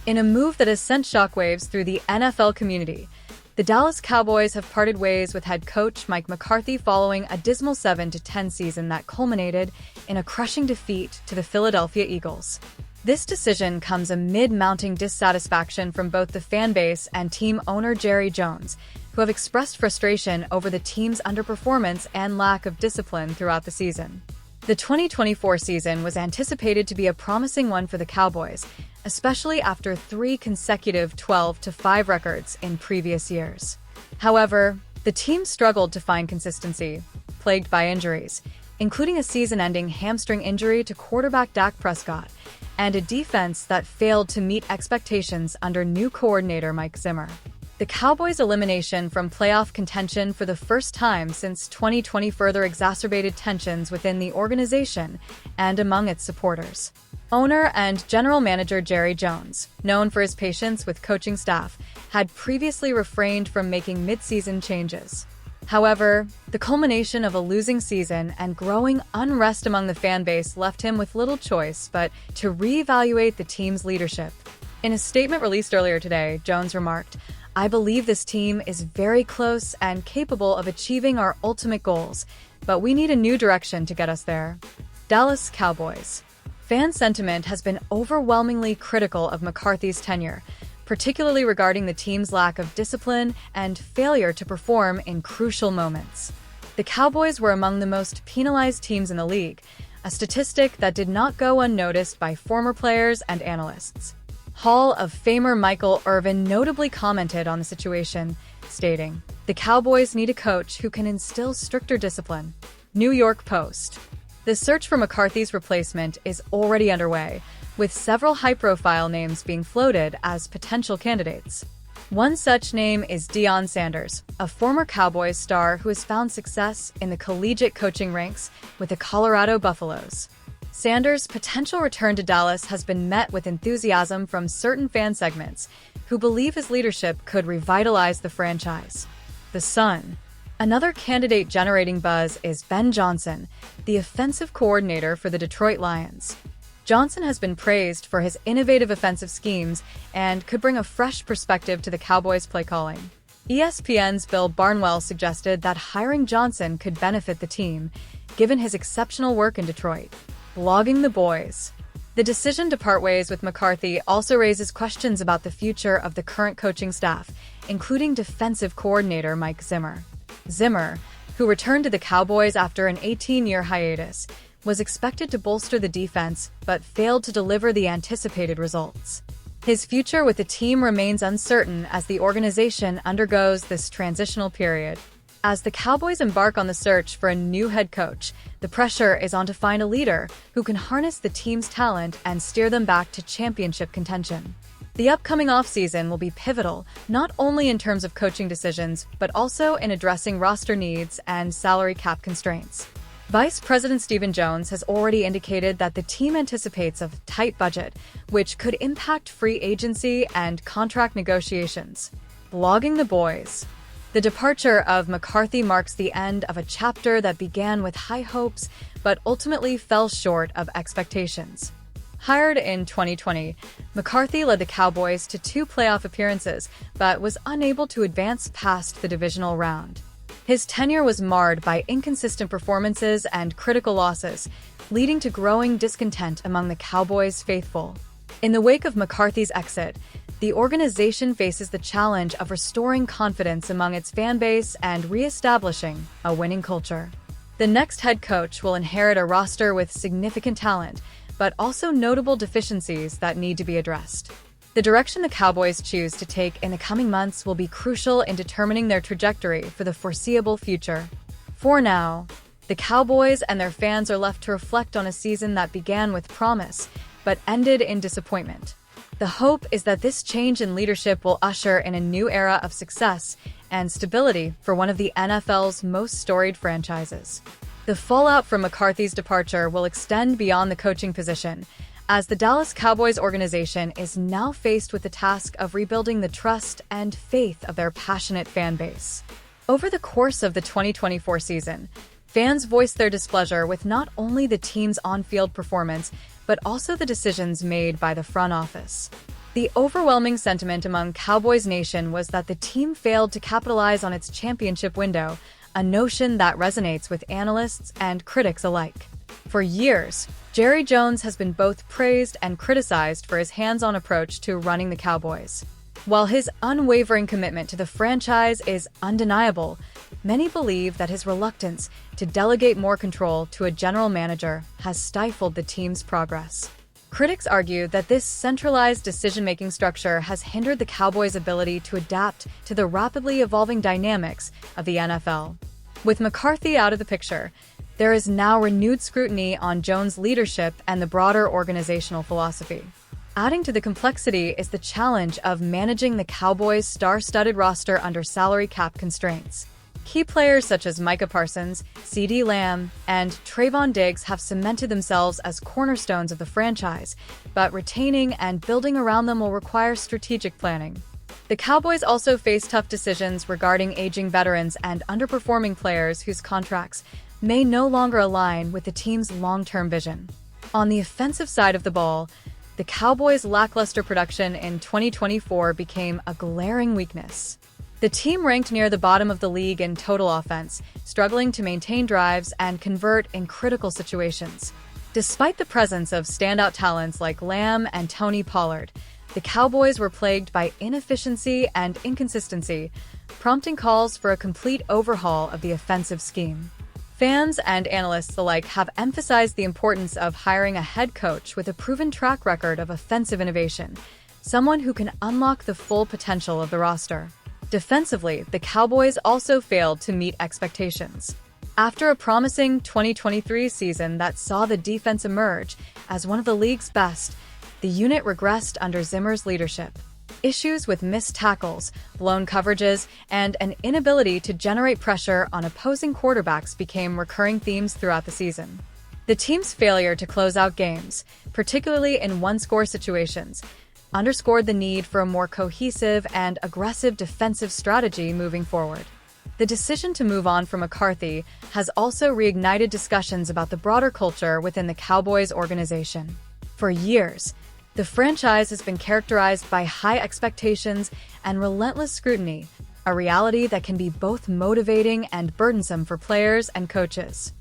In a move that has sent shockwaves through the NFL community, the Dallas Cowboys have parted ways with head coach Mike McCarthy following a dismal 7-10 season that culminated in a crushing defeat to the Philadelphia Eagles. This decision comes amid mounting dissatisfaction from both the fan base and team owner Jerry Jones, who have expressed frustration over the team's underperformance and lack of discipline throughout the season. The 2024 season was anticipated to be a promising one for the Cowboys, especially after 3 consecutive 12-5 records in previous years. However, the team struggled to find consistency, plagued by injuries, including a season-ending hamstring injury to quarterback Dak Prescott, and a defense that failed to meet expectations under new coordinator Mike Zimmer. The Cowboys' elimination from playoff contention for the first time since 2020 further exacerbated tensions within the organization and among its supporters. Owner and general manager Jerry Jones, known for his patience with coaching staff, had previously refrained from making mid-season changes. However, the culmination of a losing season and growing unrest among the fan base left him with little choice but to reevaluate the team's leadership. In a statement released earlier today, Jones remarked, "I believe this team is very close and capable of achieving our ultimate goals, but we need a new direction to get us there." Dallas Cowboys. Fan sentiment has been overwhelmingly critical of McCarthy's tenure, particularly regarding the team's lack of discipline and failure to perform in crucial moments. The Cowboys were among the most penalized teams in the league, a statistic that did not go unnoticed by former players and analysts. Hall of Famer Michael Irvin notably commented on the situation, stating, "The Cowboys need a coach who can instill stricter discipline." New York Post. The search for McCarthy's replacement is already underway, with several high-profile names being floated as potential candidates. One such name is Deion Sanders, a former Cowboys star who has found success in the collegiate coaching ranks with the Colorado Buffaloes. Sanders' potential return to Dallas has been met with enthusiasm from certain fan segments, who believe his leadership could revitalize the franchise. The Sun. Another candidate generating buzz is Ben Johnson, the offensive coordinator for the Detroit Lions. Johnson has been praised for his innovative offensive schemes and could bring a fresh perspective to the Cowboys' play calling. ESPN's Bill Barnwell suggested that hiring Johnson could benefit the team, given his exceptional work in Detroit. Blogging the boys. The decision to part ways with McCarthy also raises questions about the future of the current coaching staff, including defensive coordinator Mike Zimmer. Zimmer, who returned to the Cowboys after an 18-year hiatus, was expected to bolster the defense but failed to deliver the anticipated results. His future with the team remains uncertain as the organization undergoes this transitional period. As the Cowboys embark on the search for a new head coach, the pressure is on to find a leader who can harness the team's talent and steer them back to championship contention. The upcoming offseason will be pivotal, not only in terms of coaching decisions, but also in addressing roster needs and salary cap constraints. Vice President Stephen Jones has already indicated that the team anticipates a tight budget, which could impact free agency and contract negotiations. Blogging the boys. The departure of McCarthy marks the end of a chapter that began with high hopes but ultimately fell short of expectations. Hired in 2020, McCarthy led the Cowboys to 2 playoff appearances but was unable to advance past the divisional round. His tenure was marred by inconsistent performances and critical losses, leading to growing discontent among the Cowboys' faithful. In the wake of McCarthy's exit, the organization faces the challenge of restoring confidence among its fan base and re-establishing a winning culture. The next head coach will inherit a roster with significant talent, but also notable deficiencies that need to be addressed. The direction the Cowboys choose to take in the coming months will be crucial in determining their trajectory for the foreseeable future. For now, the Cowboys and their fans are left to reflect on a season that began with promise, but ended in disappointment. The hope is that this change in leadership will usher in a new era of success and stability for one of the NFL's most storied franchises. The fallout from McCarthy's departure will extend beyond the coaching position, as the Dallas Cowboys organization is now faced with the task of rebuilding the trust and faith of their passionate fan base. Over the course of the 2024 season, fans voiced their displeasure with not only the team's on-field performance, but also the decisions made by the front office. The overwhelming sentiment among Cowboys Nation was that the team failed to capitalize on its championship window, a notion that resonates with analysts and critics alike. For years, Jerry Jones has been both praised and criticized for his hands-on approach to running the Cowboys. While his unwavering commitment to the franchise is undeniable, many believe that his reluctance to delegate more control to a general manager has stifled the team's progress. Critics argue that this centralized decision-making structure has hindered the Cowboys' ability to adapt to the rapidly evolving dynamics of the NFL. With McCarthy out of the picture, there is now renewed scrutiny on Jones' leadership and the broader organizational philosophy. Adding to the complexity is the challenge of managing the Cowboys' star-studded roster under salary cap constraints. Key players such as Micah Parsons, CeeDee Lamb, and Trayvon Diggs have cemented themselves as cornerstones of the franchise, but retaining and building around them will require strategic planning. The Cowboys also face tough decisions regarding aging veterans and underperforming players whose contracts may no longer align with the team's long-term vision. On the offensive side of the ball, the Cowboys' lackluster production in 2024 became a glaring weakness. The team ranked near the bottom of the league in total offense, struggling to maintain drives and convert in critical situations. Despite the presence of standout talents like Lamb and Tony Pollard, the Cowboys were plagued by inefficiency and inconsistency, prompting calls for a complete overhaul of the offensive scheme. Fans and analysts alike have emphasized the importance of hiring a head coach with a proven track record of offensive innovation, someone who can unlock the full potential of the roster. Defensively, the Cowboys also failed to meet expectations. After a promising 2023 season that saw the defense emerge as one of the league's best, the unit regressed under Zimmer's leadership. Issues with missed tackles, blown coverages, and an inability to generate pressure on opposing quarterbacks became recurring themes throughout the season. The team's failure to close out games, particularly in one-score situations, underscored the need for a more cohesive and aggressive defensive strategy moving forward. The decision to move on from McCarthy has also reignited discussions about the broader culture within the Cowboys organization. For years, the franchise has been characterized by high expectations and relentless scrutiny, a reality that can be both motivating and burdensome for players and coaches.